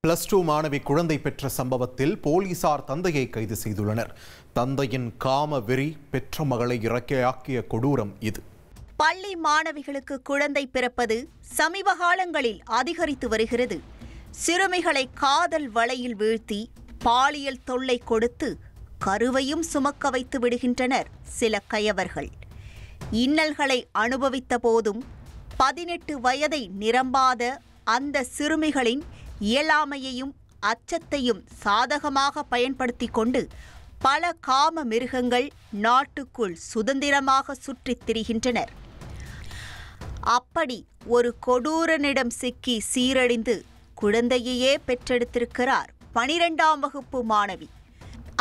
+2 மாணவி குழந்தை பெற்ற சம்பவத்தில் போலீசார் தந்தையை கைது செய்துள்ளனர். தந்தையின் காம வெறி பெற்ற மகளை இறக்கையாக்கிய கொடூரம் இது. பள்ளி மாணவிகளுக்கு குழந்தை பிறப்பது சமீப காலங்களில் அதிகரித்து வருகிறது. சிறுமிகளை காதல் வலையில் வீழ்த்தி பாலியல் தொல்லை கொடுத்து கருவையும் சுமக்க வைத்து விடுகின்றனர் சில கயவர்கள். இன்னல்களை அனுபவித்த போதும் 18 வயதை நிரம்பாத அந்த சிறுமிகளின் இயலாமையையும் அச்சத்தையும் சாதகமாக பயன்படுத்தி கொண்டு பல காம மிருகங்கள் நாட்டுக்குள் சுதந்திரமாக சுற்றித் திரிகின்றனர். அப்படி ஒரு கொடூரனிடம் சிக்கி சீரழிந்து குழந்தையையே பெற்றெடுத்திருக்கிறார் 12ஆம் வகுப்பு மாணவி.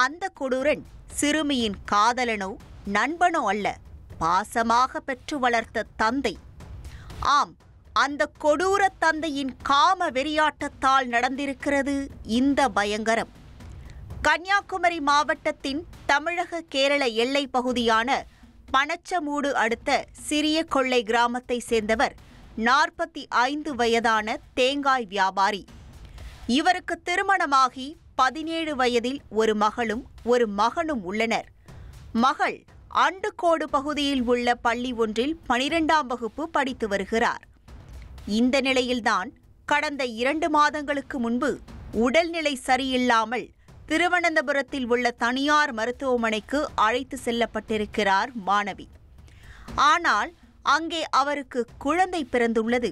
அந்த கொடூரன் சிறுமியின் காதலனோ நண்பனோ அல்ல, பாசமாக பெற்று வளர்த்த தந்தை. ஆம், அந்த கொடூர தந்தையின் காம வெறியாட்டத்தால் நடந்திருக்கிறது இந்த பயங்கரம். கன்னியாகுமரி மாவட்டத்தின் தமிழக கேரள எல்லை பகுதியான பனச்சமூடு அடுத்த சிறிய கொள்ளை கிராமத்தை சேர்ந்தவர் 45 வயதான தேங்காய் வியாபாரி. இவருக்கு திருமணமாகி 17 வயதில் ஒரு மகளும் ஒரு மகனும் உள்ளனர். மகள் அண்டுகோடு பகுதியில் உள்ள பள்ளி ஒன்றில் 12ஆம் வகுப்பு படித்து வருகிறார். இந்த நிலையில்தான் கடந்த 2 மாதங்களுக்கு முன்பு உடல்நிலை சரியில்லாமல் திருவனந்தபுரத்தில் உள்ள தனியார் மருத்துவமனைக்கு அழைத்து செல்லப்பட்டிருக்கிறார் மாணவி. ஆனால் அங்கே அவருக்கு குழந்தை பிறந்துள்ளது.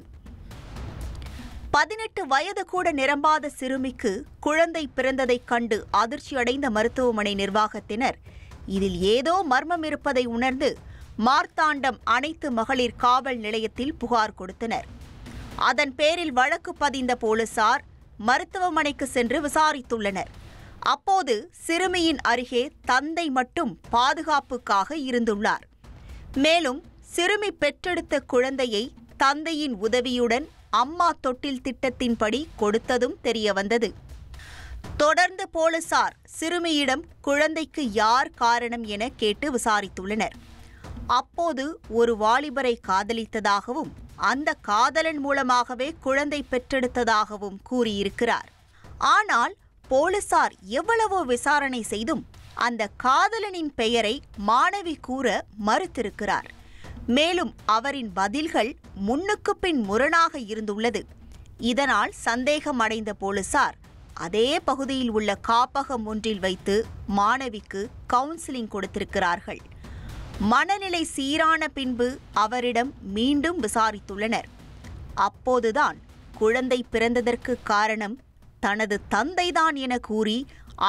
18 வயது கூட நிரம்பாத சிறுமிக்கு குழந்தை பிறந்ததைக் கண்டு அதிர்ச்சியடைந்த மருத்துவமனை நிர்வாகத்தினர் இதில் ஏதோ மர்மம் இருப்பதை உணர்ந்து மார்த்தாண்டம் அனைத்து மகளிர் காவல் நிலையத்தில் புகார் கொடுத்தனர். அதன் பேரில் வழக்கு பதிந்த போலீசார் மருத்துவமனைக்கு சென்று விசாரித்துள்ளனர். அப்போது சிறுமியின் அருகே தந்தை மட்டும் பாதுகாப்புக்காக இருந்துள்ளார். மேலும் சிறுமி பெற்றெடுத்த குழந்தையை தந்தையின் உதவியுடன் அம்மா தொட்டில் திட்டத்தின்படி கொடுத்ததும் தெரியவந்தது. தொடர்ந்து போலீசார் சிறுமியிடம் குழந்தைக்கு யார் காரணம் என கேட்டு விசாரித்துள்ளனர். அப்போது ஒரு வாலிபரை காதலித்ததாகவும் அந்த காதலன் மூலமாகவே குழந்தை பெற்றெடுத்ததாகவும் கூறியிருக்கிறார். ஆனால் போலீசார் எவ்வளவோ விசாரணை செய்தும் அந்த காதலனின் பெயரை மாணவி கூற மறுத்திருக்கிறார். மேலும் அவரின் பதில்கள் முன்னுக்கு பின் முரணாக இருந்துள்ளது. இதனால் சந்தேகம் அடைந்த போலீசார் அதே பகுதியில் உள்ள காப்பகம் ஒன்றில் வைத்து மாணவிக்கு கவுன்சிலிங் கொடுத்திருக்கிறார்கள். மனநிலை சீரான பின்பு அவரிடம் மீண்டும் விசாரித்துள்ளனர். அப்போதுதான் குழந்தை பிறந்ததற்கு காரணம் தனது தந்தைதான் என கூறி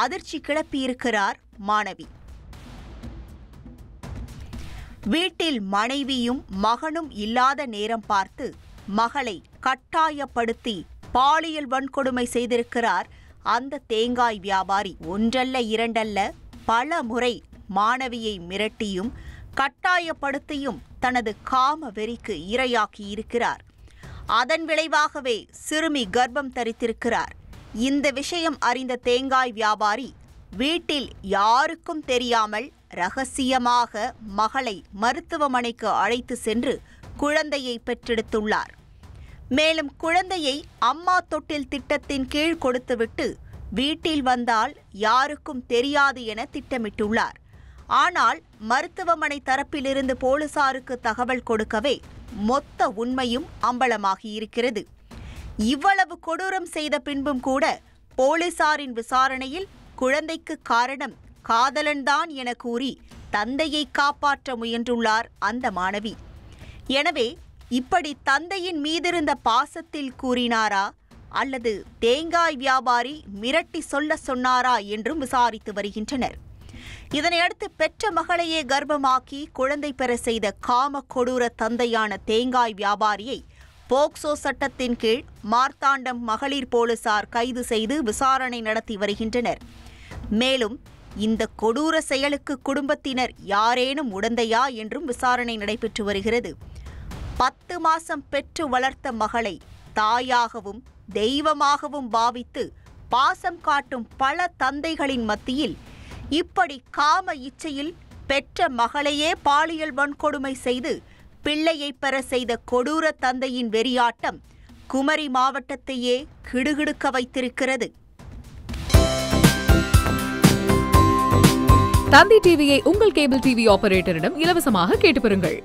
அதிர்ச்சி கிளப்பியிருக்கிறார் மாணவி. வீட்டில் மனைவியும் மகனும் இல்லாத நேரம் பார்த்து மகளை கட்டாயப்படுத்தி பாலியல் வன்கொடுமை செய்திருக்கிறார் அந்த தேங்காய் வியாபாரி. ஒன்றல்ல இரண்டல்ல பல முறை மாணவியை மிரட்டியும் கட்டாயப்படுத்தியும் தனது காம வெறிக்கு இரையாக்கியிருக்கிறார். அதன் விளைவாகவே சிறுமி கர்ப்பம் தரித்திருக்கிறார். இந்த விஷயம் அறிந்த தேங்காய் வியாபாரி வீட்டில் யாருக்கும் தெரியாமல் ரகசியமாக மகளை மருத்துவமனைக்கு அழைத்து சென்று குழந்தையை பெற்றெடுத்துள்ளார். மேலும் குழந்தையை அம்மா தொட்டில் திட்டத்தின் கீழ் கொடுத்துவிட்டு வீட்டில் வந்தால் யாருக்கும் தெரியாது என திட்டமிட்டுள்ளார். ஆனால் மருத்துவமனை தரப்பிலிருந்து போலீசாருக்கு தகவல் கொடுக்கவே மொத்த உண்மையும் அம்பலமாகியிருக்கிறது. இவ்வளவு கொடூரம் செய்த பின்பும் கூட போலீசாரின் விசாரணையில் குழந்தைக்கு காரணம் காதலன்தான் என கூறி தந்தையை காப்பாற்ற முயன்றுள்ளார் அந்த மாணவி. எனவே இப்படி தந்தையின் மீதிருந்த பாசத்தில் கூறினாரா அல்லது தேங்காய் வியாபாரி மிரட்டி சொல்ல சொன்னாரா என்றும் விசாரித்து வருகின்றனர். இதனையடுத்து பெற்ற மகளையே கர்ப்பமாக்கி குழந்தை பெற செய்த காம கொடூர தந்தையான தேங்காய் வியாபாரியை போக்சோ சட்டத்தின் கீழ் மார்த்தாண்டம் மகளிர் போலீசார் கைது செய்து விசாரணை நடத்தி வருகின்றனர். மேலும் இந்த கொடூர செயலுக்கு குடும்பத்தினர் யாரேனும் உடந்தையா என்றும் விசாரணை நடைபெற்று வருகிறது. 10 மாசம் பெற்று வளர்த்த மகளை தாயாகவும் தெய்வமாகவும் பாவித்து பாசம் காட்டும் பல தந்தைகளின் மத்தியில் இப்படி காம இச்சையில் பெற்ற மகளையே பாலியல் வன்கொடுமை செய்து பிள்ளையை பெற செய்த கொடூர தந்தையின் வெறியாட்டம் குமரி மாவட்டத்தையே கிடுகிடுக்க வைத்திருக்கிறது. தந்தி டிவியை உங்கள் கேபிள் டிவி ஆபரேட்டரிடம் இலவசமாக கேட்டு பெறுங்கள்.